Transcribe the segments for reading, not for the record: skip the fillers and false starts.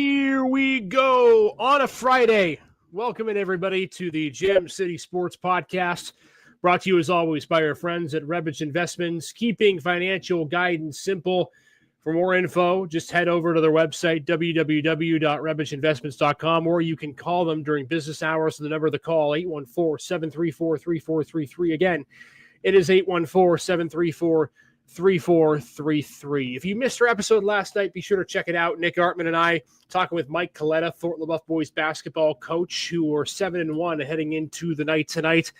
Here we go on a Friday. Welcome in, everybody, to the Gem City Sports Podcast, brought to you as always by our friends at Rebich Investments, keeping financial guidance simple. For more info, just head over to their website, www.rebichinvestments.com, or you can call them during business hours. The number to call, 814-734-3433. Again, it is 814-734-3433. If you missed our episode last night, be sure to check it out. Nick Artman and I talking with Mike Coletta, Fort LaBeouf boys basketball coach, who are 7-1 heading into the night tonight.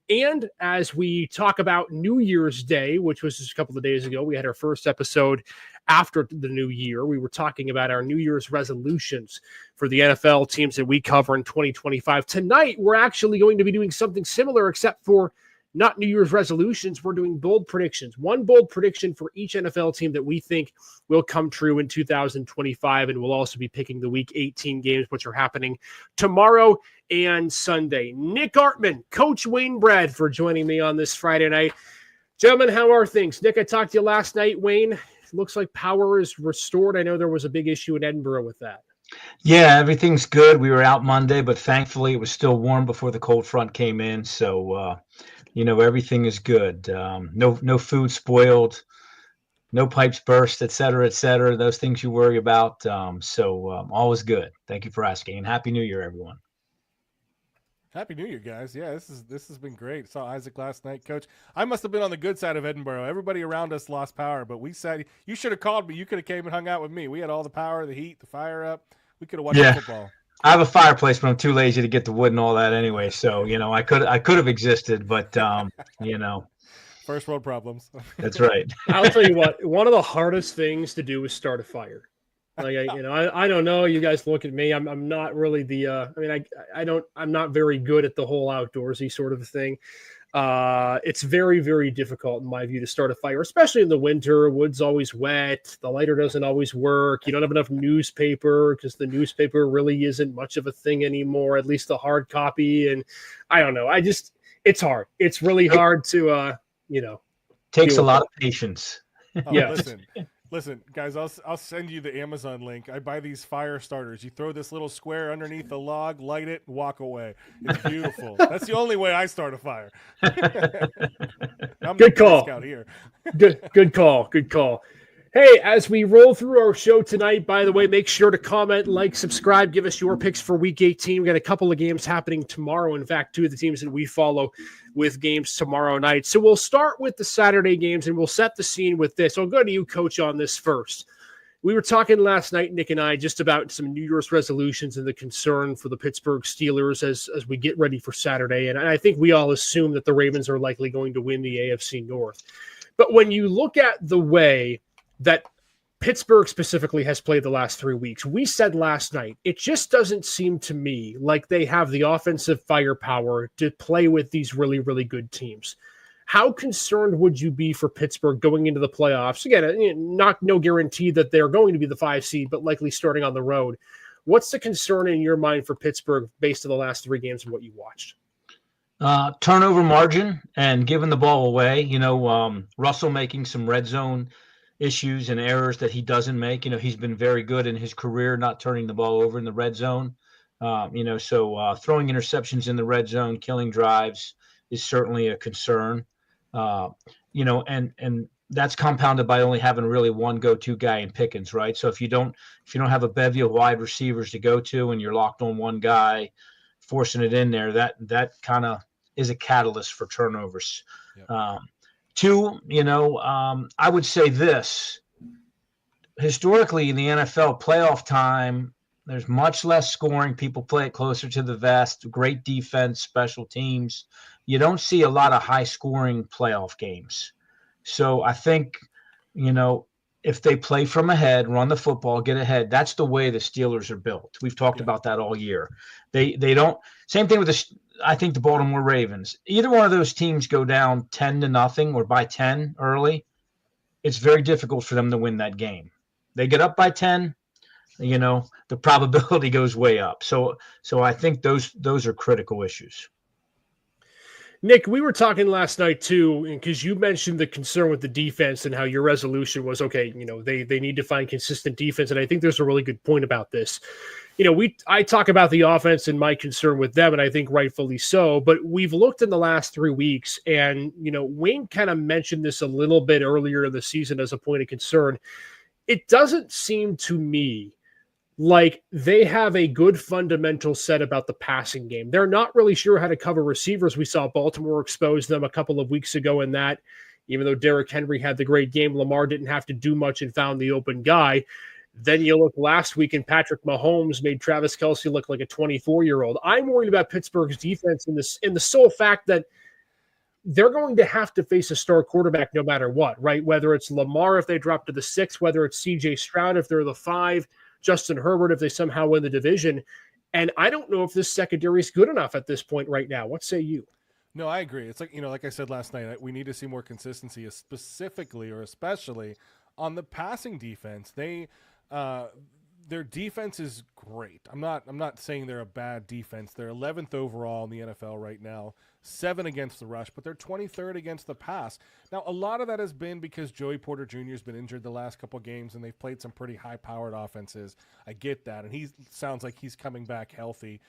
And as we talk about New Year's Day, which was just a couple of days ago, we had our first episode after the new year. We were talking about our New Year's resolutions for the NFL teams that we cover in 2025. Tonight, we're actually going to be doing something similar, except for not New Year's resolutions. We're doing bold predictions. One bold prediction for each NFL team that we think will come true in 2025. And we'll also be picking the Week 18 games, which are happening tomorrow and Sunday. Nick Artman, Coach Wayne Bradford, joining me on this Friday night. Gentlemen, how are things? Nick, I talked to you last night. Wayne, it looks like power is restored. I know there was a big issue in Edinburgh with that. Yeah, everything's good. We were out Monday, but thankfully it was still warm before the cold front came in. So, everything is good. No food spoiled, no pipes burst, et cetera, those things you worry about. All is good. Thank you for asking, and Happy New Year, everyone. Happy New Year, guys. Yeah, this has been great. Saw Isaac last night, Coach. I must have been on the good side of Edinburgh. Everybody around us lost power, but we said, you should have called me. You could have came and hung out with me. We had all the power, the heat, the fire up. We could have watched football. I have a fireplace, but I'm too lazy to get the wood and all that anyway. So, I could have existed, but, First world problems. That's right. I'll tell you what, one of the hardest things to do is start a fire. Like, I don't know. You guys look at me. I'm not really I'm not very good at the whole outdoorsy sort of thing. It's very, very difficult in my view to start a fire, especially in the winter. Wood's always wet. The lighter doesn't always work. You don't have enough newspaper because the newspaper really isn't much of a thing anymore, at least the hard copy. And I don't know. It's hard. It's really hard to, Takes a lot of patience. Yeah. Listen, guys, I'll send you the Amazon link. I buy these fire starters. You throw this little square underneath the log, light it, and walk away. It's beautiful. That's the only way I start a fire. I'm Good call. Scout here. Good call. Hey, as we roll through our show tonight, by the way, make sure to comment, like, subscribe, give us your picks for Week 18. We got a couple of games happening tomorrow. In fact, two of the teams that we follow with games tomorrow night. So we'll start with the Saturday games, and we'll set the scene with this. I'll go to you, Coach, on this first. We were talking last night, Nick and I, just about some New Year's resolutions and the concern for the Pittsburgh Steelers as we get ready for Saturday. And I think we all assume that the Ravens are likely going to win the AFC North. But when you look at the way that Pittsburgh specifically has played the last 3 weeks, we said last night, it just doesn't seem to me like they have the offensive firepower to play with these really, really good teams. How concerned would you be for Pittsburgh going into the playoffs? Again, no guarantee that they're going to be the 5 seed, but likely starting on the road. What's the concern in your mind for Pittsburgh based on the last 3 games and what you watched? Turnover margin and giving the ball away. Russell making some red zone issues and errors that he doesn't make. He's been very good in his career, not turning the ball over in the red zone. So throwing interceptions in the red zone, killing drives is certainly a concern. And that's compounded by only having really one go-to guy in Pickens, right? So if you don't have a bevy of wide receivers to go to and you're locked on one guy, forcing it in there, that kind of is a catalyst for turnovers. Yep. Two, I would say this. Historically, in the NFL playoff time, there's much less scoring. People play it closer to the vest, great defense, special teams. You don't see a lot of high-scoring playoff games. So I think, if they play from ahead, run the football, get ahead, that's the way the Steelers are built. We've talked about that all year. They don't – same thing with I think the Baltimore Ravens. Either one of those teams go down 10-0 or by 10 early, it's very difficult for them to win that game. They get up by 10, the probability goes way up. So I think those are critical issues. Nick, we were talking last night too, because you mentioned the concern with the defense and how your resolution was, okay, they need to find consistent defense. And I think there's a really good point about this. I talk about the offense and my concern with them, and I think rightfully so, but we've looked in the last 3 weeks, and, Wayne kind of mentioned this a little bit earlier in the season as a point of concern. It doesn't seem to me like they have a good fundamental set about the passing game. They're not really sure how to cover receivers. We saw Baltimore expose them a couple of weeks ago in that, even though Derrick Henry had the great game, Lamar didn't have to do much and found the open guy. Then you look last week and Patrick Mahomes made Travis Kelce look like a 24-year-old. I'm worried about Pittsburgh's defense in the sole fact that they're going to have to face a star quarterback no matter what, right? Whether it's Lamar if they drop to the 6, whether it's C.J. Stroud if they're the 5, Justin Herbert if they somehow win the division. And I don't know if this secondary is good enough at this point right now. What say you? No, I agree. It's like, like I said last night, we need to see more consistency, specifically or especially on the passing defense. Their defense is great. I'm not saying they're a bad defense. They're 11th overall in the NFL right now, 7 against the rush, but they're 23rd against the pass. Now, a lot of that has been because Joey Porter Jr. has been injured the last couple games, and they've played some pretty high-powered offenses. I get that, and he sounds like he's coming back healthy.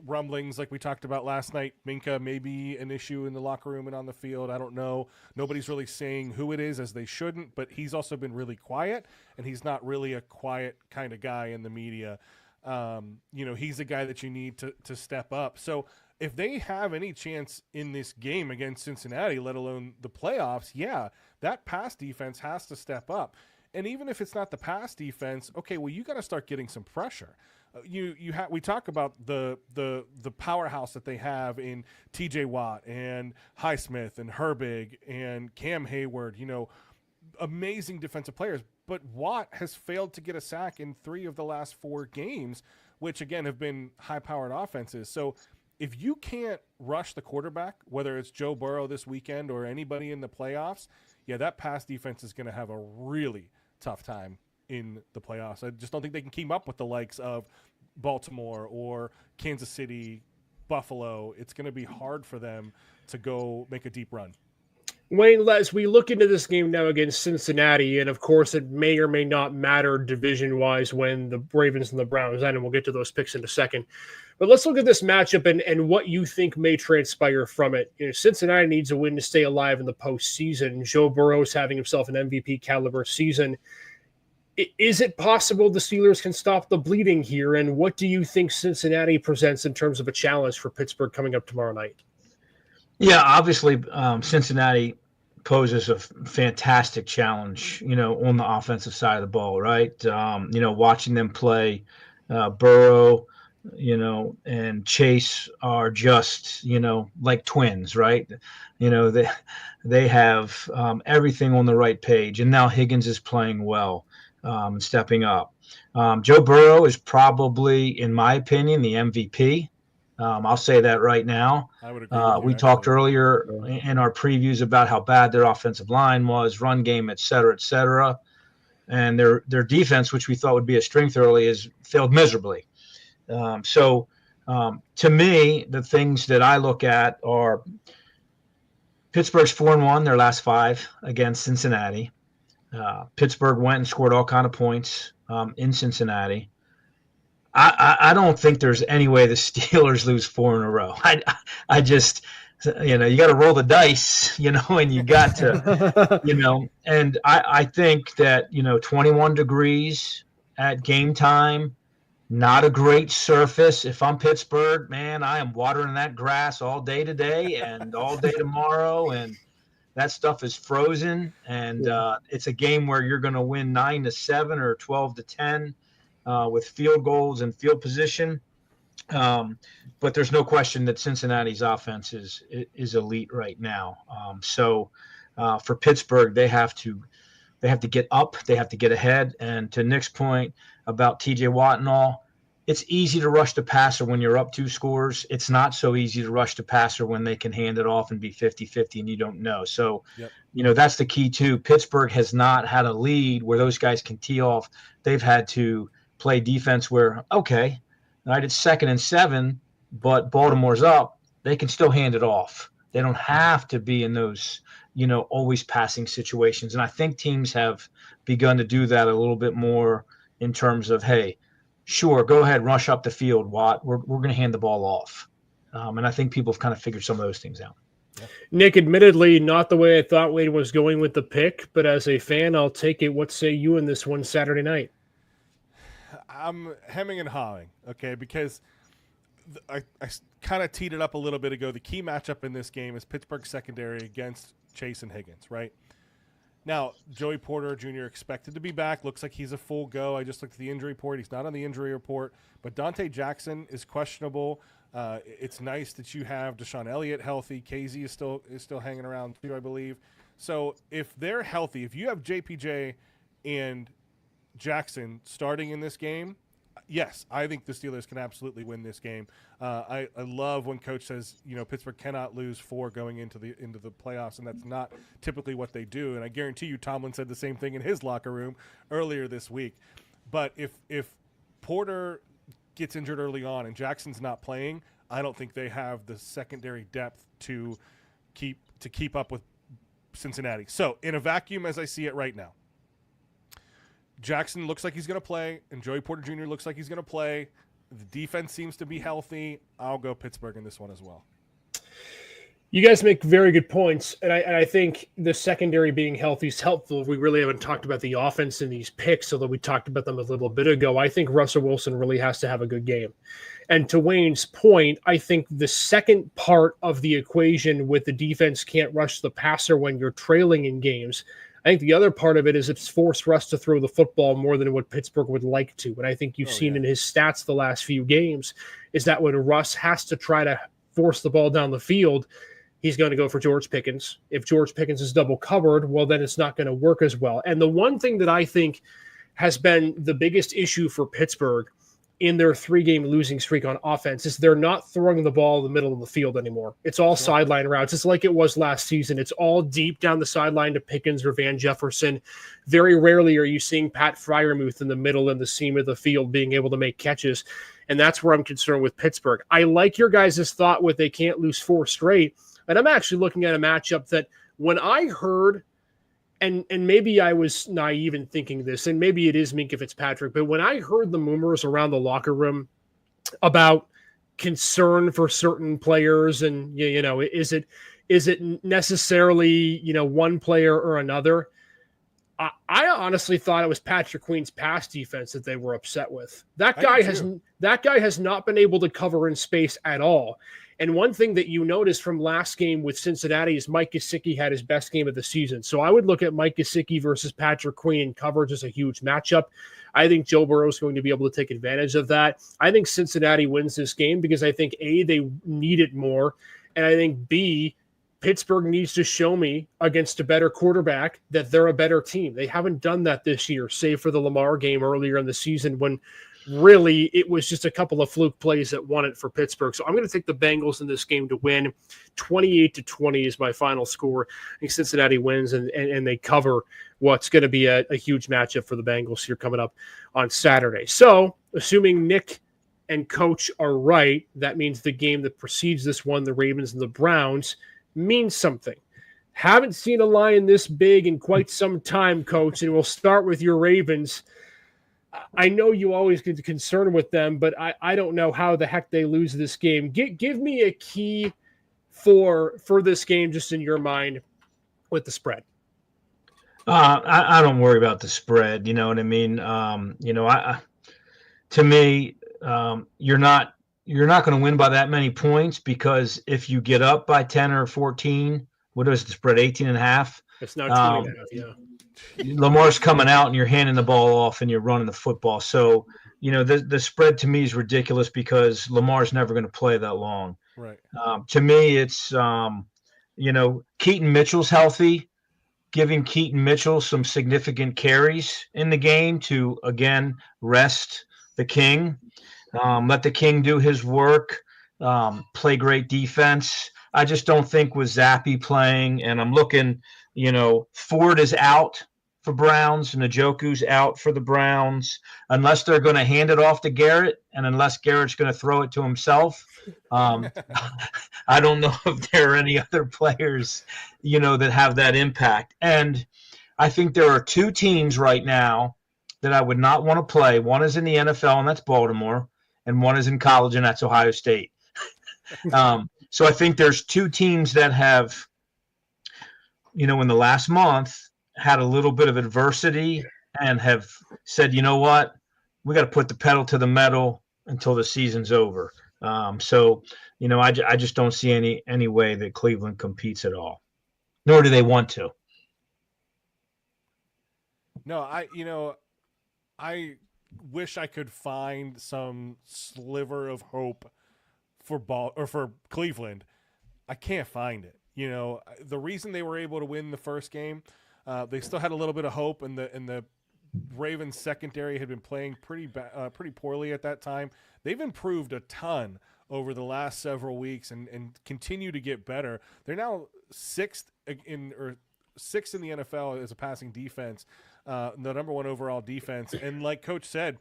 Rumblings like we talked about last night, Minkah may be an issue in the locker room and on the field. I don't know. Nobody's really saying who it is, as they shouldn't, but he's also been really quiet, and he's not really a quiet kind of guy in the media. He's a guy that you need to step up. So if they have any chance in this game against Cincinnati, let alone the playoffs, yeah, that pass defense has to step up. And even if it's not the pass defense, okay, well, you got to start getting some pressure. We talk about the powerhouse that they have in T.J. Watt and Highsmith and Herbig and Cam Hayward, amazing defensive players. But Watt has failed to get a sack in 3 of the last 4 games, which again have been high-powered offenses. So if you can't rush the quarterback, whether it's Joe Burrow this weekend or anybody in the playoffs, yeah, that pass defense is going to have a really tough time in the playoffs. I just don't think they can keep up with the likes of Baltimore or Kansas City, Buffalo. It's going to be hard for them to go make a deep run. Wayne, as we look into this game now against Cincinnati, and of course it may or may not matter division-wise when the Ravens and the Browns end, and we'll get to those picks in a second. But let's look at this matchup and what you think may transpire from it. Cincinnati needs a win to stay alive in the postseason. Joe Burrow's having himself an MVP caliber season. Is it possible the Steelers can stop the bleeding here? And what do you think Cincinnati presents in terms of a challenge for Pittsburgh coming up tomorrow night? Yeah, obviously Cincinnati poses a fantastic challenge, on the offensive side of the ball, right? Watching them play Burrow, and Chase are just, like twins, right? They have everything on the right page. And now Higgins is playing well. Stepping up. Joe Burrow is probably, in my opinion, the MVP. I'll say that right now. I would agree. We talked earlier in our previews about how bad their offensive line was, run game, et cetera, and their defense, which we thought would be a strength early, has failed miserably. To me, the things that I look at are Pittsburgh's 4-1 their last 5 against Cincinnati. Pittsburgh went and scored all kind of points in Cincinnati. I don't think there's any way the Steelers lose 4 in a row. I just, you got to roll the dice, and you got to, and I think that, 21 degrees at game time, not a great surface. If I'm Pittsburgh, man, I am watering that grass all day today and all day tomorrow, and that stuff is frozen, and it's a game where you're going to win 9-7 or 12-10 with field goals and field position. But there's no question that Cincinnati's offense is elite right now. For Pittsburgh, they have to get up, they have to get ahead. And to Nick's point about T.J. Watt and all, it's easy to rush the passer when you're up 2 scores. It's not so easy to rush the passer when they can hand it off and be 50-50 and you don't know. So, that's the key too. Pittsburgh has not had a lead where those guys can tee off. They've had to play defense where, okay, all right, it's 2nd and 7, but Baltimore's up. they can still hand it off. They don't have to be in those, always passing situations. And I think teams have begun to do that a little bit more in terms of, hey, sure, go ahead, rush up the field, Watt. We're going to hand the ball off. And I think people have kind of figured some of those things out. Nick, admittedly, not the way I thought Wade was going with the pick, but as a fan, I'll take it. What say you in this one Saturday night? I'm hemming and hawing, okay, because I kind of teed it up a little bit ago. The key matchup in this game is Pittsburgh secondary against Chase and Higgins, right? Now, Joey Porter Jr. expected to be back. Looks like he's a full go. I just looked at the injury report. He's not on the injury report, but Dante Jackson is questionable. It's nice that you have Deshaun Elliott healthy. KZ is still hanging around too, I believe. So if they're healthy, if you have JPJ and Jackson starting in this game, yes, I think the Steelers can absolutely win this game. I love when coach says, Pittsburgh cannot lose 4 going into the playoffs, and that's not typically what they do. And I guarantee you Tomlin said the same thing in his locker room earlier this week. But if Porter gets injured early on and Jackson's not playing, I don't think they have the secondary depth to keep up with Cincinnati. So in a vacuum, as I see it right now, Jackson looks like he's going to play, and Joey Porter Jr. looks like he's going to play. The defense seems to be healthy. I'll go Pittsburgh in this one as well. You guys make very good points, and I think the secondary being healthy is helpful. We really haven't talked about the offense in these picks, although we talked about them a little bit ago. I think Russell Wilson really has to have a good game. And to Wayne's point, I think the second part of the equation with the defense can't rush the passer when you're trailing in games, I think the other part of it is it's forced Russ to throw the football more than what Pittsburgh would like to. And I think you've seen in his stats the last few games is that when Russ has to try to force the ball down the field, he's going to go for George Pickens. If George Pickens is double covered, well, then it's not going to work as well. And the one thing that I think has been the biggest issue for Pittsburgh in their 3-game losing streak on offense is they're not throwing the ball in the middle of the field anymore. It's all sideline routes. It's like it was last season. It's all deep down the sideline to Pickens or Van Jefferson. Very rarely are you seeing Pat Freiermuth in the middle and the seam of the field being able to make catches. And that's where I'm concerned with Pittsburgh. I like your guys' thought with they can't lose 4 straight. And I'm actually looking at a matchup that when I heard, and maybe I was naive in thinking this, and maybe it is Minkah Fitzpatrick, but when I heard the rumors around the locker room about concern for certain players and, is it necessarily, one player or another? I honestly thought it was Patrick Queen's pass defense that they were upset with. That guy has not been able to cover in space at all. And one thing that you noticed from last game with Cincinnati is Mike Gesicki had his best game of the season. So I would look at Mike Gesicki versus Patrick Queen in coverage as a huge matchup. I think Joe Burrow is going to be able to take advantage of that. I think Cincinnati wins this game because I think, A, they need it more, and I think, B, Pittsburgh needs to show me against a better quarterback that they're a better team. They haven't done that this year, save for the Lamar game earlier in the season when really it was just a couple of fluke plays that won it for Pittsburgh. So I'm going to take the Bengals in this game to win. 28-20 is my final score. I think Cincinnati wins and they cover what's going to be a huge matchup for the Bengals here coming up on Saturday. So assuming Nick and Coach are right, that means the game that precedes this one, the Ravens and the Browns, means something. Haven't seen a line this big in quite some time, Coach, and we'll start with your Ravens. I know you always get concerned with them, but I don't know how the heck they lose this game. Give me a key for this game, just in your mind, with the spread. I don't worry about the spread. You know what I mean? To me, you're not going to win by that many points because if you get up by 10 or 14, what is the spread? 18.5. It's now 20.5. Yeah. Lamar's coming out and you're handing the ball off and you're running the football. So, the spread to me is ridiculous because Lamar's never going to play that long. Right. To me, it's, Keaton Mitchell's healthy, giving Keaton Mitchell some significant carries in the game to, again, rest the King. Let the King do his work, play great defense. I just don't think with Zappe playing, and I'm looking, Ford is out for Browns. Njoku's out for the Browns, unless they're going to hand it off to Garrett, and unless Garrett's going to throw it to himself. I don't know if there are any other players, that have that impact. And I think there are two teams right now that I would not want to play. One is in the NFL, and that's Baltimore, and one is in college, and that's Ohio State. So I think there's two teams that have, in the last month had a little bit of adversity and have said, you know what, we got to put the pedal to the metal until the season's over. I just don't see any way that Cleveland competes at all, nor do they want to. No, I wish I could find some sliver of hope for Cleveland. I can't find it. The reason they were able to win the first game, they still had a little bit of hope, and the Ravens secondary had been playing pretty poorly at that time. They've improved a ton over the last several weeks and continue to get better. They're now sixth in the NFL as a passing defense, the number one overall defense. And like Coach said,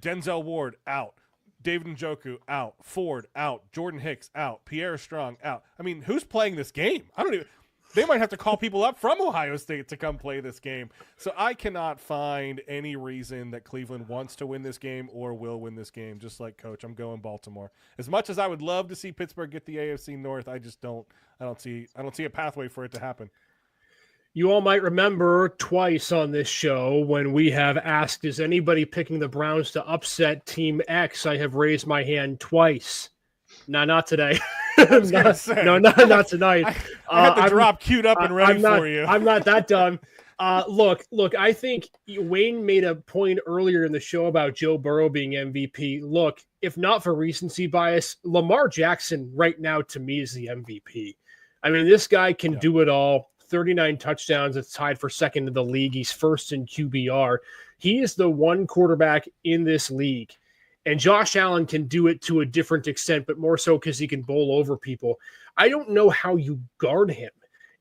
Denzel Ward out, David Njoku out, Ford out, Jordan Hicks out, Pierre Strong out. I mean, who's playing this game? They might have to call people up from Ohio State to come play this game. So I cannot find any reason that Cleveland wants to win this game or will win this game. Just like Coach, I'm going Baltimore. As much as I would love to see Pittsburgh get the AFC North, I don't see a pathway for it to happen. You all might remember twice on this show when we have asked, is anybody picking the Browns to upset Team X? I have raised my hand twice. No, not today. Not tonight. I had the drop queued up and ready for you. I'm not that dumb. Look, I think Wayne made a point earlier in the show about Joe Burrow being MVP. Look, if not for recency bias, Lamar Jackson right now to me is the MVP. I mean, this guy can do it all. 39 touchdowns. It's tied for second in the league. He's first in QBR. He is the one quarterback in this league. And Josh Allen can do it to a different extent, but more so because he can bowl over people. I don't know how you guard him.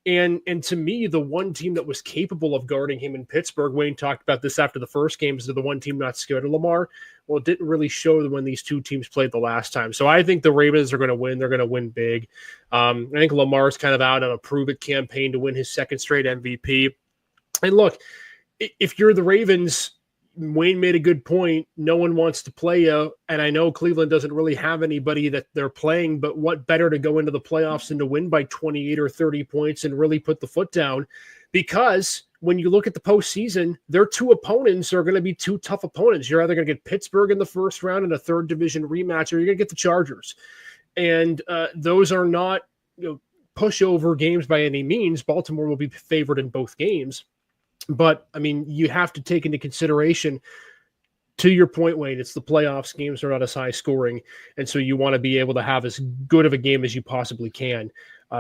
And to me, the one team that was capable of guarding him in Pittsburgh, Wayne talked about this after the first game, is the one team not scared of Lamar. Well, it didn't really show when these two teams played the last time. So I think the Ravens are going to win. They're going to win big. I think Lamar's kind of out on a prove-it campaign to win his second straight MVP. And look, if you're the Ravens, Wayne made a good point. No one wants to play you. And I know Cleveland doesn't really have anybody that they're playing, but what better to go into the playoffs than to win by 28 or 30 points and really put the foot down? Because when you look at the postseason, their two opponents are going to be two tough opponents. You're either going to get Pittsburgh in the first round in a third division rematch, or you're going to get the Chargers. And those are not pushover games by any means. Baltimore will be favored in both games. But, I mean, you have to take into consideration, to your point, Wayne, it's the playoffs. Games are not as high scoring. And so you want to be able to have as good of a game as you possibly can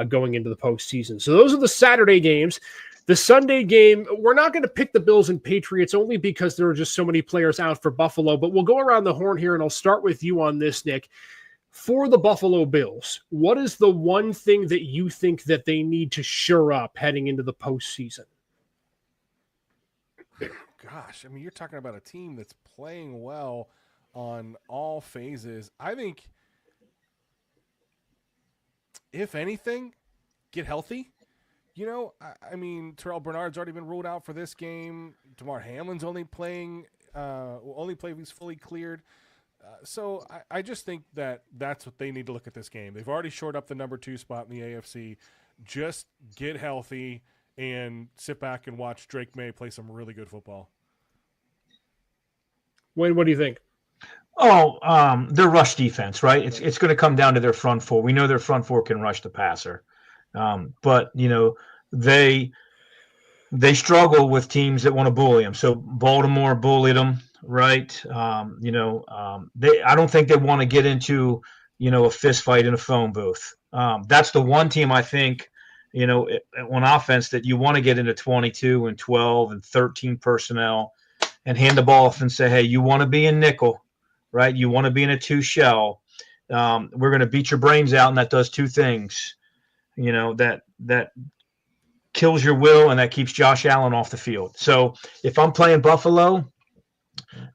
going into the postseason. So those are the Saturday games. The Sunday game, we're not going to pick the Bills and Patriots only because there are just so many players out for Buffalo. But we'll go around the horn here, and I'll start with you on this, Nick. For the Buffalo Bills, what is the one thing that you think that they need to shore up heading into the postseason? Gosh, I mean, you're talking about a team that's playing well on all phases. I think, if anything, get healthy. I mean, Terrell Bernard's already been ruled out for this game. Damar Hamlin's only playing, will only play if he's fully cleared. So I just think that's what they need to look at this game. They've already shored up the number 2 spot in the AFC. Just get healthy and sit back and watch Drake May play some really good football. Wayne, what do you think? Their rush defense, right? It's going to come down to their front four. We know their front four can rush the passer. But they struggle with teams that want to bully them. So Baltimore bullied them, right? I don't think they want to get into, a fist fight in a phone booth. That's the one team I think, on offense that you want to get into 22 and 12 and 13 personnel and hand the ball off and say, hey, you want to be in nickel, right? You want to be in a 2 shell. We're going to beat your brains out, and that does 2 things. That kills your will, and that keeps Josh Allen off the field. So if I'm playing Buffalo,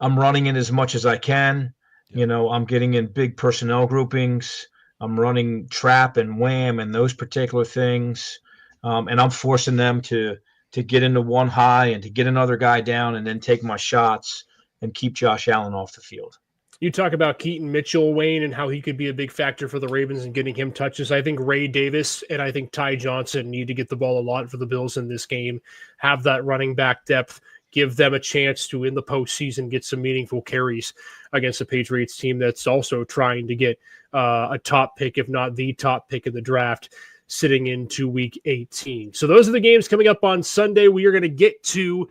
I'm running in as much as I can. I'm getting in big personnel groupings. I'm running trap and wham and those particular things. And I'm forcing them to get into one high and to get another guy down and then take my shots and keep Josh Allen off the field. You talk about Keaton Mitchell, Wayne, and how he could be a big factor for the Ravens and getting him touches. I think Ray Davis and I think Ty Johnson need to get the ball a lot for the Bills in this game, have that running back depth, give them a chance to, in the postseason, get some meaningful carries against the Patriots team that's also trying to get a top pick, if not the top pick in the draft, sitting into Week 18. So those are the games coming up on Sunday. We are going to get to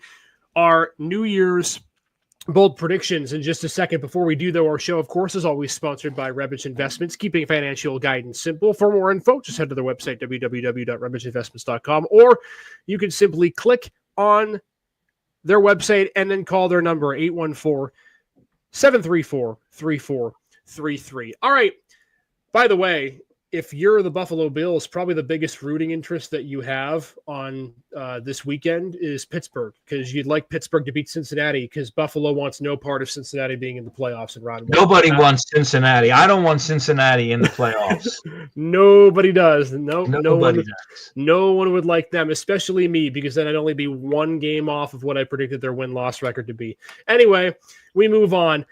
our New Year's bold predictions in just a second. Before we do, though, our show, of course, is always sponsored by Rebich Investments, keeping financial guidance simple. For more info, just head to their website, www.rebichinvestments.com, or you can simply click on their website and then call their number, 814-734-3433. All right. By the way, if you're the Buffalo Bills, probably the biggest rooting interest that you have on this weekend is Pittsburgh, because you'd like Pittsburgh to beat Cincinnati, because Buffalo wants no part of Cincinnati being in the playoffs in round one. Nobody wants Cincinnati. I don't want Cincinnati in the playoffs. Nobody does. Nobody does. No one would like them, especially me, because then I'd only be one game off of what I predicted their win-loss record to be. Anyway, we move on.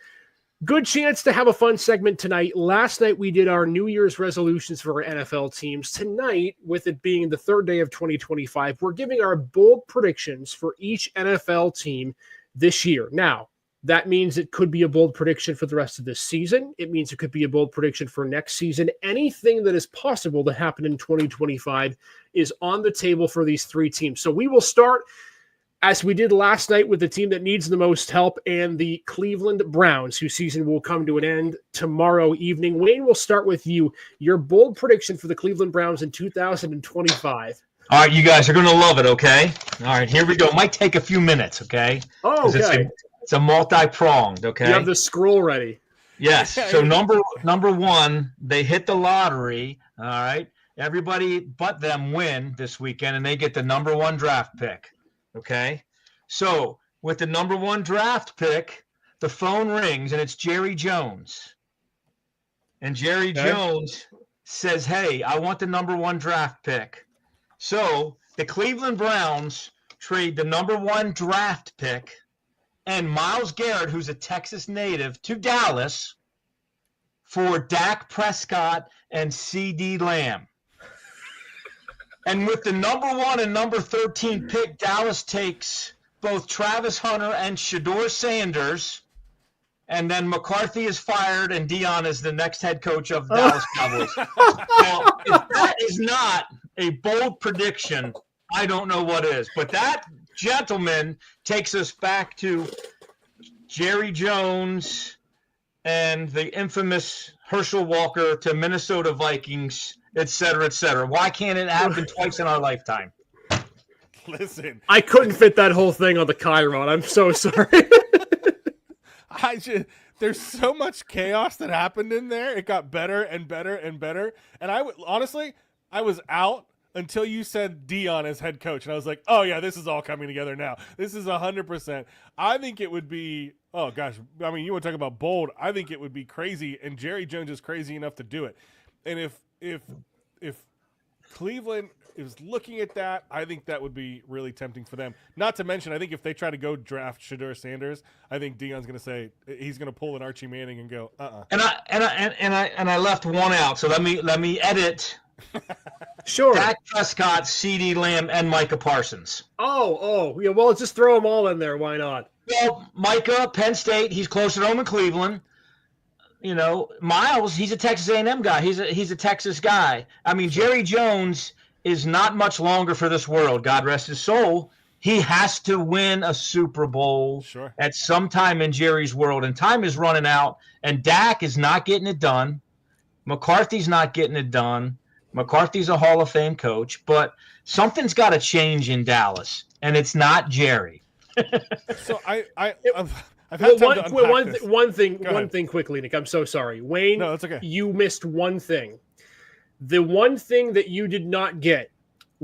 Good chance to have a fun segment tonight. Last night we did our New Year's resolutions for our NFL teams. Tonight, with it being the third day of 2025, we're giving our bold predictions for each NFL team this year. Now, that means it could be a bold prediction for the rest of this season. It means it could be a bold prediction for next season. Anything that is possible to happen in 2025 is on the table for these three teams. So we will start, as we did last night, with the team that needs the most help, and the Cleveland Browns, whose season will come to an end tomorrow evening. Wayne, we'll start with you. Your bold prediction for the Cleveland Browns in 2025. All right, you guys are going to love it, okay? All right, here we go. Might take a few minutes, okay? Oh, okay. It's a multi-pronged, okay? You have the scroll ready. Yes. So number one, they hit the lottery, all right? Everybody but them win this weekend, and they get the number one draft pick. Okay, so with the number one draft pick, the phone rings and it's Jerry Jones. And Jerry Jones says, hey, I want the number one draft pick. So the Cleveland Browns trade the number one draft pick and Myles Garrett, who's a Texas native, to Dallas for Dak Prescott and CeeDee Lamb. And with the number 1 and number 13 pick, Dallas takes both Travis Hunter and Shedeur Sanders. And then McCarthy is fired and Dion is the next head coach of the Dallas Cowboys. Now, if that is not a bold prediction, I don't know what is. But that gentleman takes us back to Jerry Jones and the infamous Herschel Walker to Minnesota Vikings, et cetera, et cetera. Why can't it happen twice in our lifetime? Listen, I couldn't fit that whole thing on the Chiron. I'm so sorry. There's so much chaos that happened in there. It got better and better and better. And I was out until you said Dion as head coach. And I was like, oh yeah, this is all coming together now. This is 100%. I think it would be, oh gosh, I mean, you want to talk about bold. I think it would be crazy. And Jerry Jones is crazy enough to do it. And if Cleveland is looking at that, I think that would be really tempting for them. Not to mention, I think if they try to go draft Shedeur Sanders, I think Dion's going to say he's going to pull an Archie Manning and go, And I left one out, so let me edit. Sure. Dak Prescott, CeeDee Lamb, and Micah Parsons. Oh, yeah. Well, just throw them all in there. Why not? Well, Micah, Penn State, he's closer to home in Cleveland. You know, Miles, he's a Texas A&M guy. He's a Texas guy. I mean, Jerry Jones is not much longer for this world. God rest his soul. He has to win a Super Bowl at some time in Jerry's world, and time is running out. And Dak is not getting it done. McCarthy's not getting it done. McCarthy's a Hall of Fame coach, but something's got to change in Dallas, and it's not Jerry. So I've had time to unpack this. One thing quickly, Nick. I'm so sorry. Wayne, no, it's okay. You missed one thing. The one thing that you did not get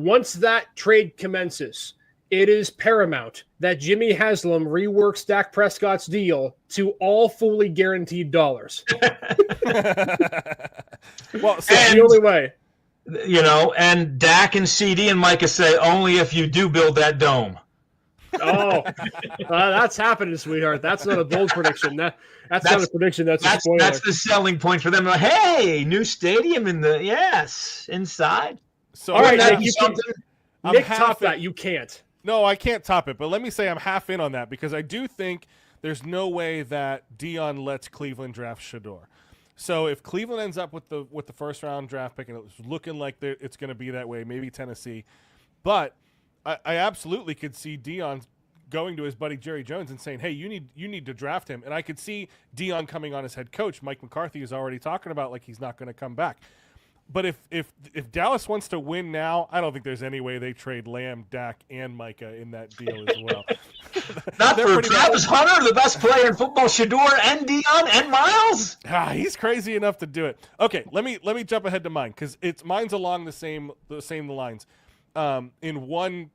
Once that trade commences, it is paramount that Jimmy Haslam reworks Dak Prescott's deal to all fully guaranteed dollars. Well, so It's the only way. And Dak and CD and Micah say only if you do build that dome. Oh, that's happening, sweetheart. That's not a bold prediction. That's not a prediction. That's a spoiler. That's the selling point for them. Like, hey, new stadium inside. So All right, Nick, Nick, I'm Nick, half top in- that. You can't. No, I can't top it, but let me say I'm half in on that because I do think there's no way that Dion lets Cleveland draft Shador. So if Cleveland ends up with the first round draft pick, and it's looking like it's going to be that way, maybe Tennessee, but I absolutely could see Dion going to his buddy Jerry Jones and saying, "Hey, you need to draft him." And I could see Dion coming on as head coach. Mike McCarthy is already talking about like he's not going to come back. But if Dallas wants to win now, I don't think there's any way they trade Lamb, Dak, and Micah in that deal as well. Not They're for pretty Travis Hunter, the best player in football, Shador and Dion and Miles. He's crazy enough to do it. Okay, let me jump ahead to mine because mine's along the same lines. In one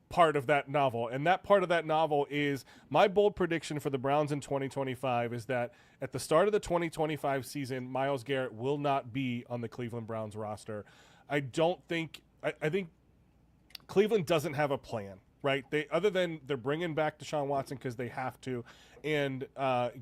part of that novel, and that part of that novel is my bold prediction for the Browns in 2025 is that at the start of the 2025 season, Myles Garrett will not be on the Cleveland Browns roster. I think Cleveland doesn't have a plan, right? Other than they're bringing back Deshaun Watson because they have to, and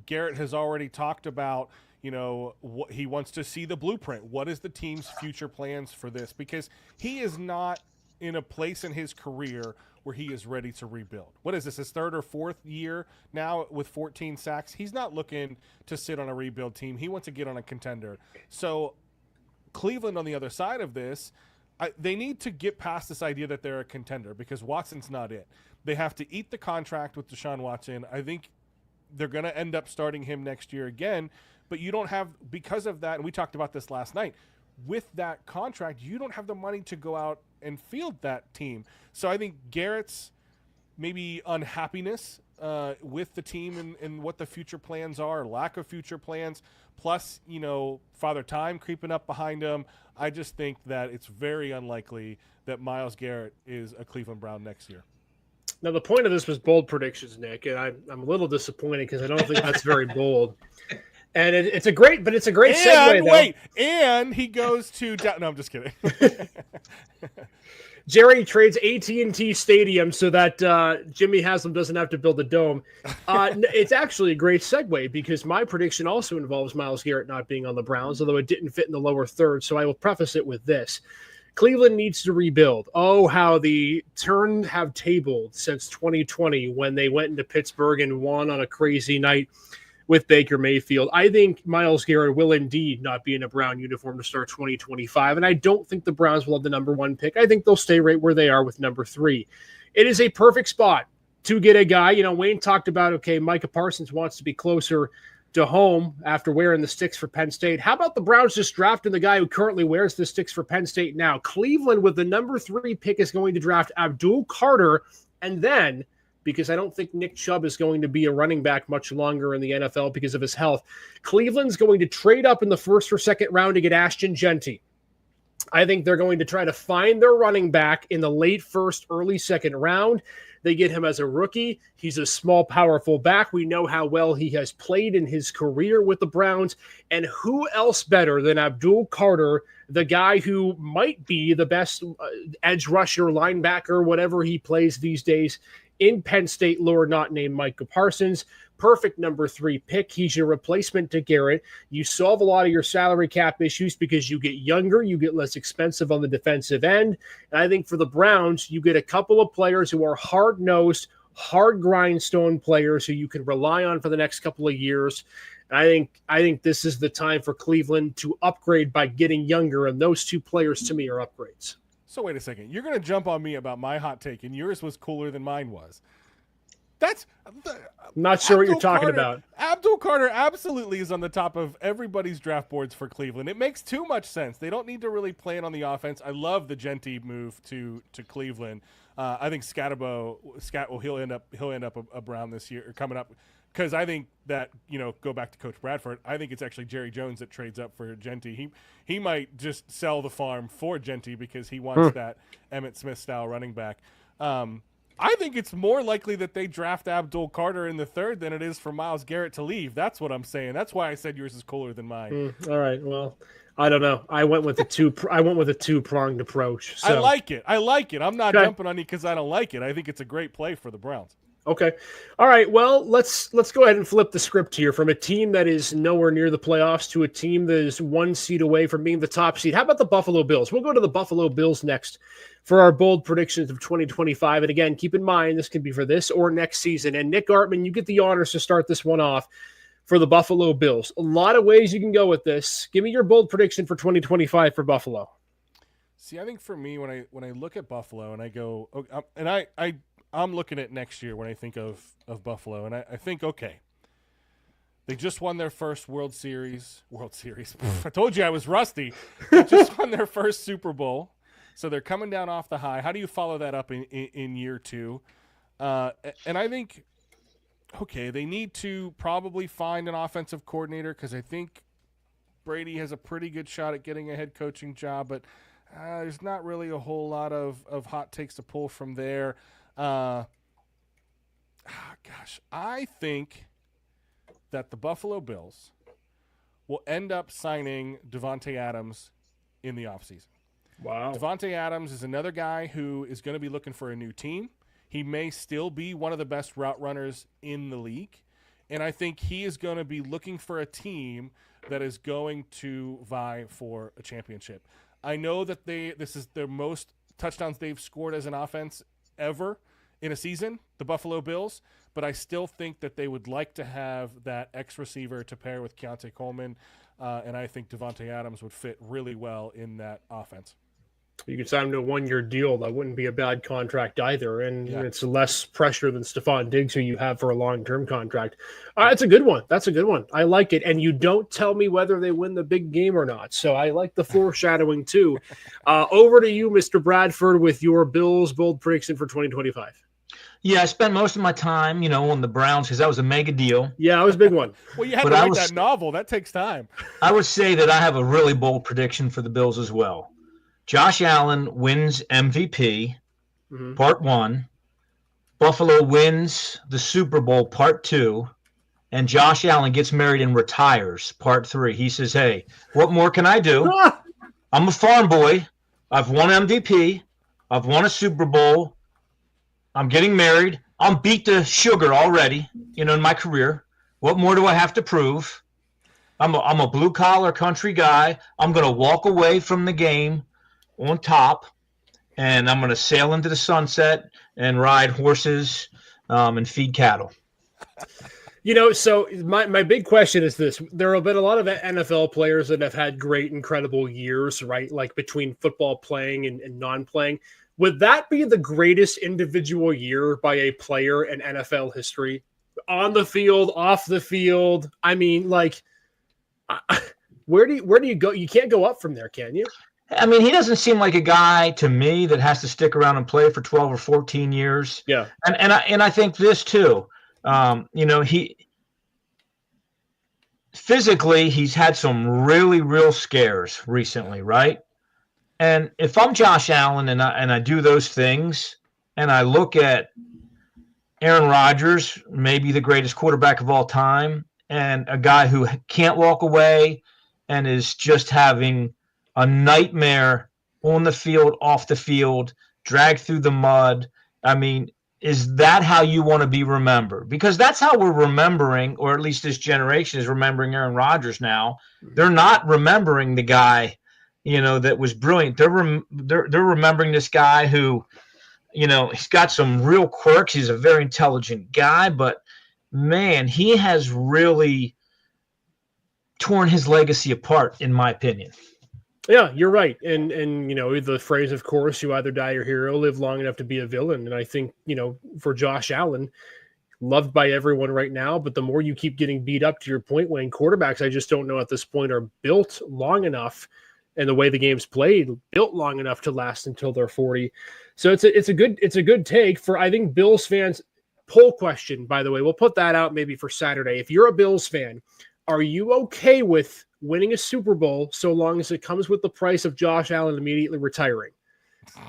Garrett has already talked about what he wants to see the blueprint. What is the team's future plans for this? Because he is not in a place in his career where he is ready to rebuild. What is this, his third or fourth year now with 14 sacks? He's not looking to sit on a rebuild team. He wants to get on a contender. So Cleveland on the other side of this, they need to get past this idea that they're a contender because Watson's not it. They have to eat the contract with Deshaun Watson. I think they're going to end up starting him next year again, but you don't have, because of that, and we talked about this last night, with that contract, you don't have the money to go out and field that team. So I think Garrett's maybe unhappiness with the team and what the future plans are, lack of future plans, plus, Father Time creeping up behind him. I just think that it's very unlikely that Myles Garrett is a Cleveland Brown next year. Now, the point of this was bold predictions, Nick, and I'm a little disappointed because I don't think that's very bold. And it's a great segue, though. And he goes to no, I'm just kidding. Jerry trades AT&T Stadium so that Jimmy Haslam doesn't have to build a dome. It's actually a great segue because my prediction also involves Myles Garrett not being on the Browns, although it didn't fit in the lower third. So I will preface it with this. Cleveland needs to rebuild. Oh, how the turn have tabled since 2020 when they went into Pittsburgh and won on a crazy night with Baker Mayfield. I think Myles Garrett will indeed not be in a Brown uniform to start 2025, and I don't think the Browns will have the number 1 pick. I think they'll stay right where they are with number 3. It is a perfect spot to get a guy. Wayne talked about, okay, Micah Parsons wants to be closer to home after wearing the sticks for Penn State. How about the Browns just drafting the guy who currently wears the sticks for Penn State now? Cleveland, with the number 3 pick, is going to draft Abdul Carter, and then, because I don't think Nick Chubb is going to be a running back much longer in the NFL because of his health, Cleveland's going to trade up in the first or second round to get Ashton Genty. I think they're going to try to find their running back in the late first, early second round. They get him as a rookie. He's a small, powerful back. We know how well he has played in his career with the Browns. And who else better than Abdul Carter, the guy who might be the best edge rusher, linebacker, whatever he plays these days in Penn State lore, not named Micah Parsons. Perfect number 3 pick. He's your replacement to Garrett. You solve a lot of your salary cap issues because you get younger, you get less expensive on the defensive end. And I think for the Browns, you get a couple of players who are hard-nosed, hard grindstone players who you can rely on for the next couple of years. And I think this is the time for Cleveland to upgrade by getting younger, and those 2 players to me are upgrades. So wait a second. You're going to jump on me about my hot take, and yours was cooler than mine was. That's not sure what you're talking about. Abdul Carter absolutely is on the top of everybody's draft boards for Cleveland. It makes too much sense. They don't need to really plan on the offense. I love the Genty move to Cleveland. I think Scat he'll end up a Brown this year or coming up, because I think that, go back to Coach Bradford, I think it's actually Jerry Jones that trades up for Genty. He might just sell the farm for Genty because he wants that Emmitt Smith style running back. I think it's more likely that they draft Abdul Carter in the 3rd than it is for Myles Garrett to leave. That's what I'm saying. That's why I said yours is cooler than mine. All right. Well, I don't know. I went with a two-pronged approach. So. I like it. I'm not jumping on you because I don't like it. I think it's a great play for the Browns. Okay. All right. Well, let's go ahead and flip the script here from a team that is nowhere near the playoffs to a team that is 1 seed away from being the top seed. How about the Buffalo Bills? We'll go to the Buffalo Bills next for our bold predictions of 2025. And again, keep in mind, this can be for this or next season. And Nick Artman, you get the honors to start this one off for the Buffalo Bills. A lot of ways you can go with this. Give me your bold prediction for 2025 for Buffalo. See, I think for me, when I look at Buffalo and I go, I'm looking at next year when I think of Buffalo, and I think, okay, they just won their first World Series. I told you I was rusty. They just won their first Super Bowl, so they're coming down off the high. How do you follow that up in year 2? And I think, okay, they need to probably find an offensive coordinator because I think Brady has a pretty good shot at getting a head coaching job, but there's not really a whole lot of hot takes to pull from there. I think that the Buffalo Bills will end up signing Davante Adams in the offseason. Wow. Davante Adams is another guy who is going to be looking for a new team. He may still be one of the best route runners in the league, and I think he is going to be looking for a team that is going to vie for a championship. I know that this is their most touchdowns they've scored as an offense ever in a season, the Buffalo Bills, but I still think that they would like to have that X receiver to pair with Keontae Coleman, and I think Davante Adams would fit really well in that offense. You could sign him to a 1-year deal. That wouldn't be a bad contract either, and it's less pressure than Stephon Diggs, who you have for a long-term contract. That's a good one. I like it, and you don't tell me whether they win the big game or not, so I like the foreshadowing too. Over to you, Mr. Bradford, with your Bills bold prediction for 2025. Yeah, I spent most of my time, on the Browns because that was a mega deal. Yeah, that was a big one. Well, you had to write that novel. That takes time. I would say that I have a really bold prediction for the Bills as well. Josh Allen wins MVP, part 1. Buffalo wins the Super Bowl, part 2. And Josh Allen gets married and retires, part 3. He says, hey, what more can I do? I'm a farm boy. I've won MVP. I've won a Super Bowl. I'm getting married. I'm beat to sugar already, in my career. What more do I have to prove? I'm a blue-collar country guy. I'm going to walk away from the game on top, and I'm going to sail into the sunset and ride horses and feed cattle. So my big question is this. There have been a lot of NFL players that have had great, incredible years, right? Like between football playing and non-playing. Would that be the greatest individual year by a player in NFL history? On the field, off the field? I mean, where do you go? You can't go up from there, can you? I mean, he doesn't seem like a guy to me that has to stick around and play for 12 or 14 years. Yeah. And I think this too. He physically, he's had some really real scares recently, right? And if I'm Josh Allen and I do those things and I look at Aaron Rodgers, maybe the greatest quarterback of all time, and a guy who can't walk away and is just having a nightmare on the field, off the field, dragged through the mud. I mean, is that how you want to be remembered? Because that's how we're remembering, or at least this generation is remembering Aaron Rodgers now. They're not remembering the guy, that was brilliant. They're remembering this guy who, he's got some real quirks. He's a very intelligent guy, but man, he has really torn his legacy apart, in my opinion. Yeah, you're right. And the phrase, of course, you either die your hero, live long enough to be a villain. And I think, for Josh Allen, loved by everyone right now, but the more you keep getting beat up, to your point, Wayne, quarterbacks, I just don't know at this point are built long enough, and the way the game's played, built long enough to last until they're 40. So it's a good take for, I think, Bills fans. Poll question, by the way, we'll put that out maybe for Saturday. If you're a Bills fan, are you okay with winning a Super Bowl so long as it comes with the price of Josh Allen immediately retiring?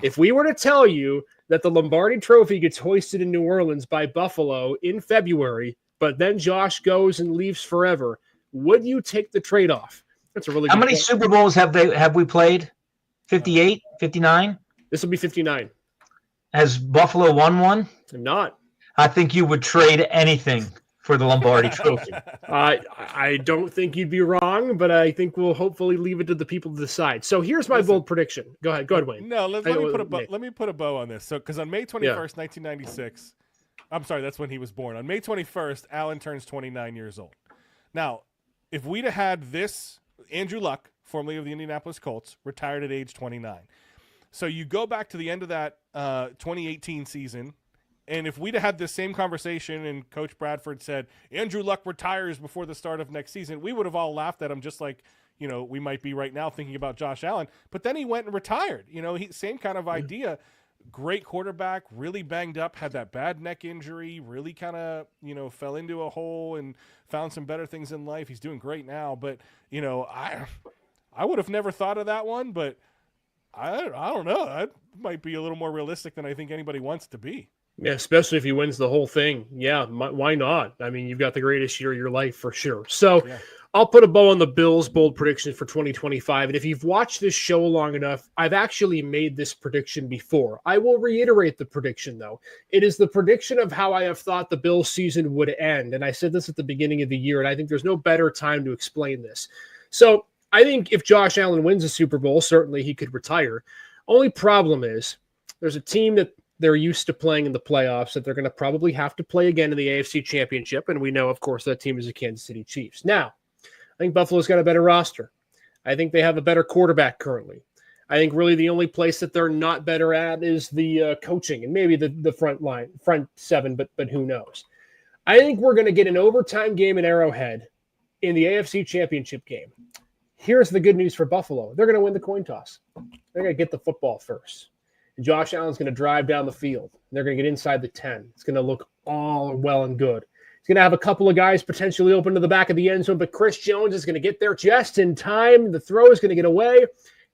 If we were to tell you that the Lombardi Trophy gets hoisted in New Orleans by Buffalo in February, but then Josh goes and leaves forever, would you take the trade-off? That's a really How good many point. Super Bowls have we played? 58, 59? This will be 59. Has Buffalo won one? I'm not. I think you would trade anything for the Lombardi Trophy. I don't think you'd be wrong, but I think we'll hopefully leave it to the people to decide. So here's my bold prediction. Go ahead, Wayne. No, let me put a bow on this. So, because on May 21st, 1996, I'm sorry, that's when he was born. On May 21st, Allen turns 29 years old. Now, if we'd have had this, Andrew Luck, formerly of the Indianapolis Colts, retired at age 29. So you go back to the end of that 2018 season. And if we'd have had this same conversation and Coach Bradford said, Andrew Luck retires before the start of next season, we would have all laughed at him just like, we might be right now thinking about Josh Allen. But then he went and retired. Same kind of idea. Great quarterback, really banged up, had that bad neck injury, really kind of, fell into a hole and found some better things in life. He's doing great now. But, I would have never thought of that one. But I don't know. That might be a little more realistic than I think anybody wants it to be. Yeah, especially if he wins the whole thing. Yeah, why not? I mean, you've got the greatest year of your life for sure. So I'll put a bow on the Bills' bold prediction for 2025. And if you've watched this show long enough, I've actually made this prediction before. I will reiterate the prediction, though. It is the prediction of how I have thought the Bills season would end. And I said this at the beginning of the year, and I think there's no better time to explain this. So I think if Josh Allen wins a Super Bowl, certainly he could retire. Only problem is there's a team that they're used to playing in the playoffs that they're going to probably have to play again in the AFC Championship. And we know, of course, that team is the Kansas City Chiefs. Now, I think Buffalo's got a better roster. I think they have a better quarterback currently. I think really the only place that they're not better at is the coaching and maybe the front seven, but who knows? I think we're going to get an overtime game in Arrowhead in the AFC Championship game. Here's the good news for Buffalo. They're going to win the coin toss. They're going to get the football first. And Josh Allen's going to drive down the field. They're going to get inside the 10. It's going to look all well and good. He's going to have a couple of guys potentially open to the back of the end zone, but Chris Jones is going to get there just in time. The throw is going to get away,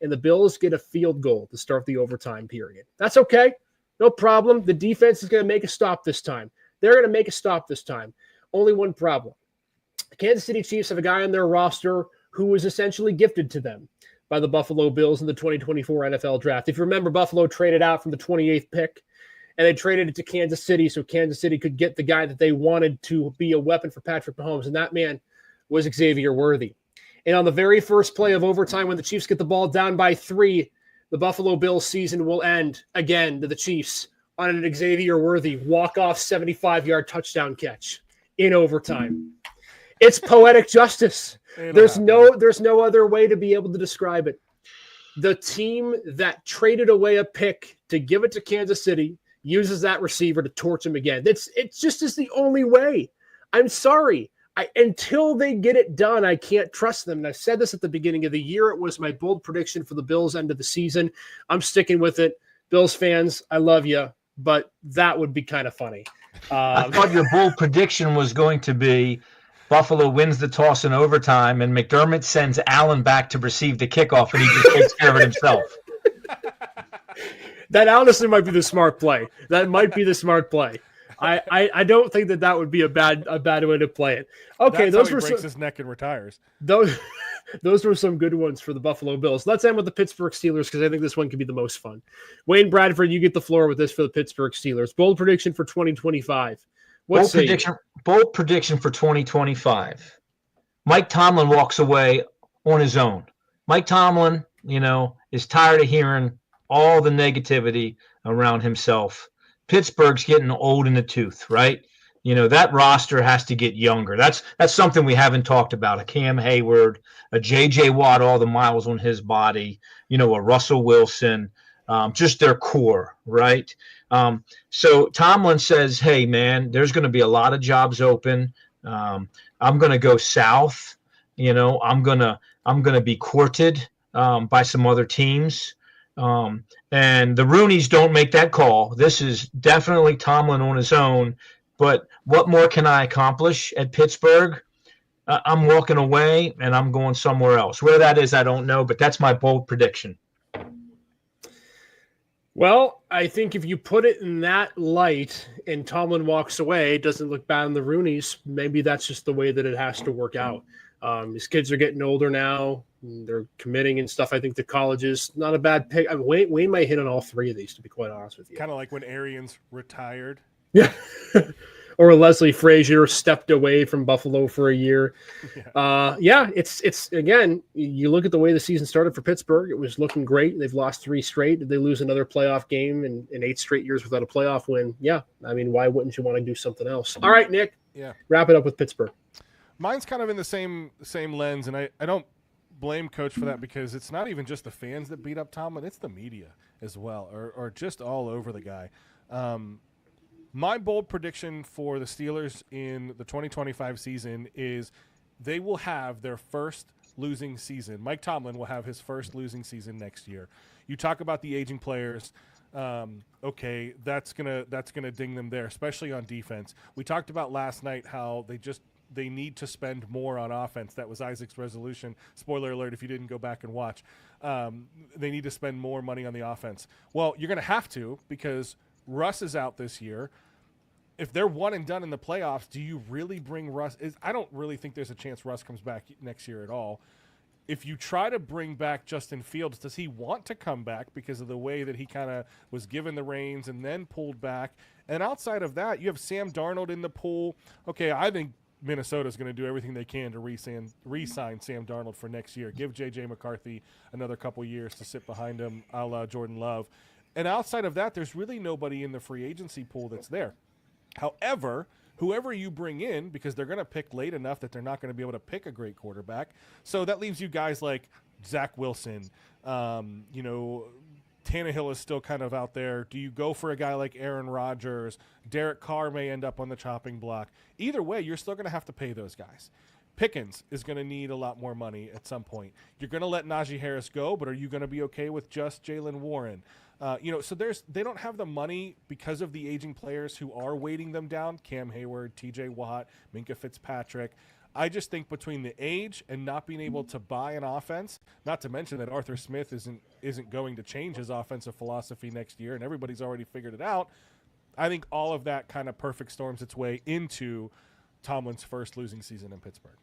and the Bills get a field goal to start the overtime period. That's okay. No problem. The defense is going to make a stop this time. They're going to make a stop this time. Only one problem. The Kansas City Chiefs have a guy on their roster who was essentially gifted to them by the Buffalo Bills in the 2024 NFL Draft. If you remember, Buffalo traded out from the 28th pick, and they traded it to Kansas City so Kansas City could get the guy that they wanted to be a weapon for Patrick Mahomes, and that man was Xavier Worthy. And on the very first play of overtime, when the Chiefs get the ball down by 3, the Buffalo Bills season will end again to the Chiefs on an Xavier Worthy walk-off 75-yard touchdown catch in overtime. It's poetic justice. There's no other way to be able to describe it. The team that traded away a pick to give it to Kansas City uses that receiver to torch him again. It's just the only way. I'm sorry. Until they get it done, I can't trust them. And I said this at the beginning of the year. It was my bold prediction for the Bills end of the season. I'm sticking with it. Bills fans, I love you, but that would be kind of funny. I thought your bold prediction was going to be Buffalo wins the toss in overtime, and McDermott sends Allen back to receive the kickoff, and he just takes care of it himself. That honestly might be the smart play. That might be the smart play. I don't think that would be a bad way to play it. Okay, that's how he breaks his neck and retires. Those were some good ones for the Buffalo Bills. Let's end with the Pittsburgh Steelers because I think this one could be the most fun. Wayne Bradford, you get the floor with this for the Pittsburgh Steelers. Bold prediction for 2025. Bold prediction for 2025. Mike Tomlin walks away on his own. Mike Tomlin, is tired of hearing all the negativity around himself. Pittsburgh's getting old in the tooth, right? That roster has to get younger. That's something we haven't talked about. A Cam Hayward, a J.J. Watt, all the miles on his body, a Russell Wilson, just their core, right? So Tomlin says, hey, man, there's going to be a lot of jobs open. I'm going to go south. I'm going to be courted by some other teams. And the Rooneys don't make that call. This is definitely Tomlin on his own. But what more can I accomplish at Pittsburgh? I'm walking away and I'm going somewhere else. Where that is, I don't know, but that's my bold prediction. Well, I think if you put it in that light and Tomlin walks away, it doesn't look bad on the Rooneys. Maybe that's just the way that it has to work out. His kids are getting older now. They're committing and stuff. I think the colleges, not a bad pick. Wayne might hit on all three of these, to be quite honest with you. Kind of like when Arians retired. Yeah. Or Leslie Frazier stepped away from Buffalo for a year. It's again, you look at the way the season started for Pittsburgh, it was looking great. They've lost 3 straight. Did they lose another playoff game in 8 straight years without a playoff win? Yeah. I mean, why wouldn't you want to do something else? All right, Nick. Yeah. Wrap it up with Pittsburgh. Mine's kind of in the same lens, and I don't blame Coach for that because it's not even just the fans that beat up Tomlin, it's the media as well, or just all over the guy. My bold prediction for the Steelers in the 2025 season is they will have their first losing season. Mike Tomlin will have his first losing season next year. You talk about the aging players. Okay, that's gonna ding them there, especially on defense. We talked about last night how they need to spend more on offense. That was Isaac's resolution. Spoiler alert if you didn't go back and watch. They need to spend more money on the offense. Well, you're going to have to because Russ is out this year. If they're one and done in the playoffs, do you really bring Russ? I don't really think there's a chance Russ comes back next year at all. If you try to bring back Justin Fields, does he want to come back because of the way that he kind of was given the reins and then pulled back? And outside of that, you have Sam Darnold in the pool. Okay, I think Minnesota's going to do everything they can to re-sign Sam Darnold for next year. Give J.J. McCarthy another couple years to sit behind him, a la Jordan Love. And outside of that, there's really nobody in the free agency pool that's there. However, whoever you bring in, because they're going to pick late enough that they're not going to be able to pick a great quarterback. So that leaves you guys like Zach Wilson. Tannehill is still kind of out there. Do you go for a guy like Aaron Rodgers? Derek Carr may end up on the chopping block. Either way, you're still going to have to pay those guys. Pickens is going to need a lot more money at some point. You're going to let Najee Harris go, but are you going to be okay with just Jaylen Warren? So they don't have the money because of the aging players who are weighting them down. Cam Hayward, TJ Watt, Minkah Fitzpatrick. I just think between the age and not being able to buy an offense, not to mention that Arthur Smith isn't going to change his offensive philosophy next year, and everybody's already figured it out. I think all of that kind of perfect storms its way into Tomlin's first losing season in Pittsburgh.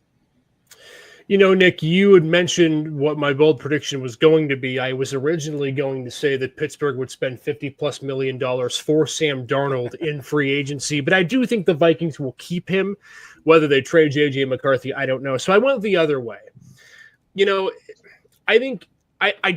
You know, Nick, you had mentioned what my bold prediction was going to be. I was originally going to say that Pittsburgh would spend $50+ million for Sam Darnold in free agency, but I do think the Vikings will keep him. Whether they trade J.J. McCarthy, I don't know. So I went the other way. You know, I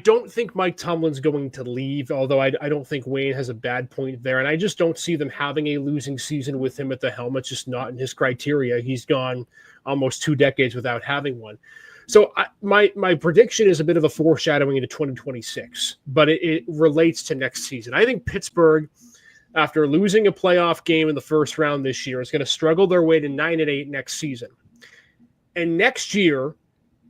don't think Mike Tomlin's going to leave, although I don't think Wayne has a bad point there. And I just don't see them having a losing season with him at the helm. It's just not in his criteria. He's gone almost 2 decades without having one. So my prediction is a bit of a foreshadowing into 2026, but it relates to next season. I think Pittsburgh, after losing a playoff game in the first round this year, is going to struggle their way to 9-8 next season. And next year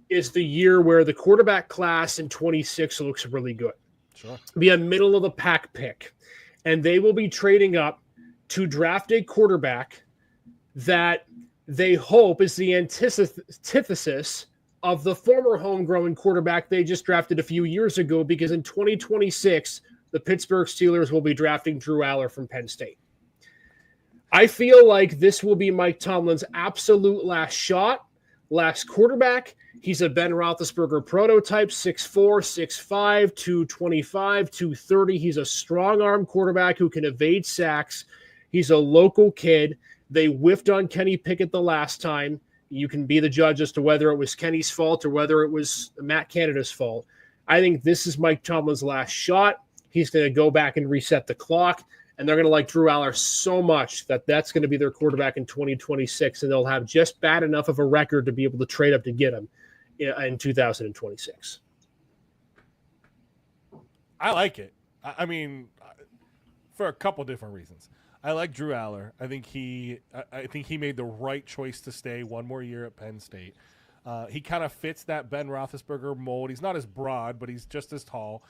is the year where the quarterback class in 26 looks really good. Sure. Be a middle of the pack pick. And they will be trading up to draft a quarterback that they hope is the antithesis of the former homegrown quarterback they just drafted a few years ago, because in 2026, the Pittsburgh Steelers will be drafting Drew Aller from Penn State. I feel like this will be Mike Tomlin's absolute last shot, last quarterback. He's a Ben Roethlisberger prototype, 6'4", 6'5", 225, 230. He's a strong-arm quarterback who can evade sacks. He's a local kid. They whiffed on Kenny Pickett the last time. You can be the judge as to whether it was Kenny's fault or whether it was Matt Canada's fault. I think this is Mike Tomlin's last shot. He's going to go back and reset the clock, and they're going to like Drew Aller so much that that's going to be their quarterback in 2026, and they'll have just bad enough of a record to be able to trade up to get him in 2026. I like it. I mean, for a couple different reasons. I like Drew Aller. I think he made the right choice to stay one more year at Penn State. He kind of fits that Ben Roethlisberger mold. He's not as broad, but he's just as tall.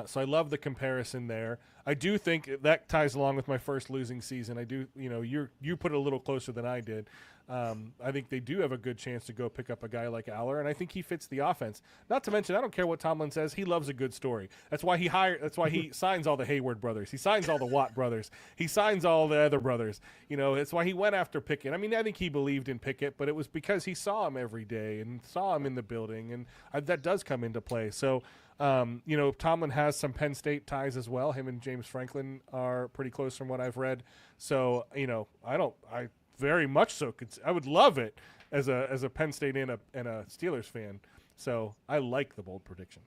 So I love the comparison there. I do think that ties along with my first losing season. I do, you put it a little closer than I did. I think they do have a good chance to go pick up a guy like Aller, and I think he fits the offense. Not to mention, I don't care what Tomlin says. He loves a good story. That's why he signs all the Hayward brothers. He signs all the Watt brothers. He signs all the other brothers. It's why he went after Pickett. I mean, I think he believed in Pickett, but it was because he saw him every day and saw him in the building, and that does come into play. So, Tomlin has some Penn State ties as well. Him and James Franklin are pretty close from what I've read. So, I very much so I would love it as a Penn State and a Steelers fan. So I like the bold prediction.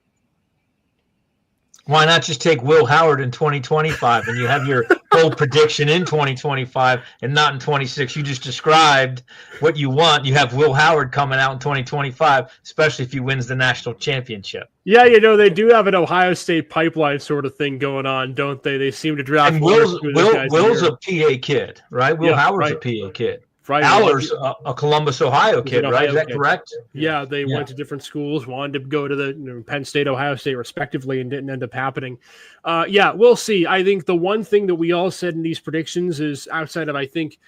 Why not just take Will Howard in 2025 and you have your bold prediction in 2025 and not in 26? You just described what you want. You have Will Howard coming out in 2025, especially if he wins the national championship. Yeah, they do have an Ohio State pipeline sort of thing going on, don't they? They seem to draft. And Will's a PA kid, right? Will Howard's a PA kid. Right. Aller's a Columbus, Ohio kid, right? Is that correct? Yeah, they went to different schools, wanted to go to the Penn State, Ohio State, respectively, and didn't end up happening. We'll see. I think the one thing that we all said in these predictions is outside of, I think,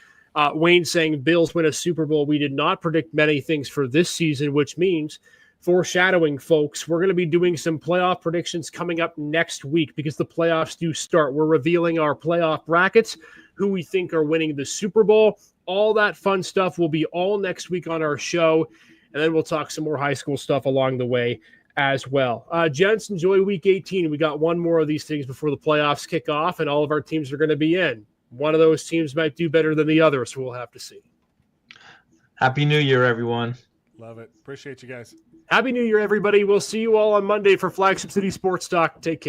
Wayne saying Bills win a Super Bowl, we did not predict many things for this season, which means, foreshadowing, folks, we're going to be doing some playoff predictions coming up next week because the playoffs do start. We're revealing our playoff brackets, who we think are winning the Super Bowl. All that fun stuff will be all next week on our show, and then we'll talk some more high school stuff along the way as well. Gents, enjoy Week 18. We got one more of these things before the playoffs kick off, and all of our teams are going to be in. One of those teams might do better than the other, so we'll have to see. Happy New Year, everyone. Love it. Appreciate you guys. Happy New Year, everybody. We'll see you all on Monday for Flagship City Sports Talk. Take care.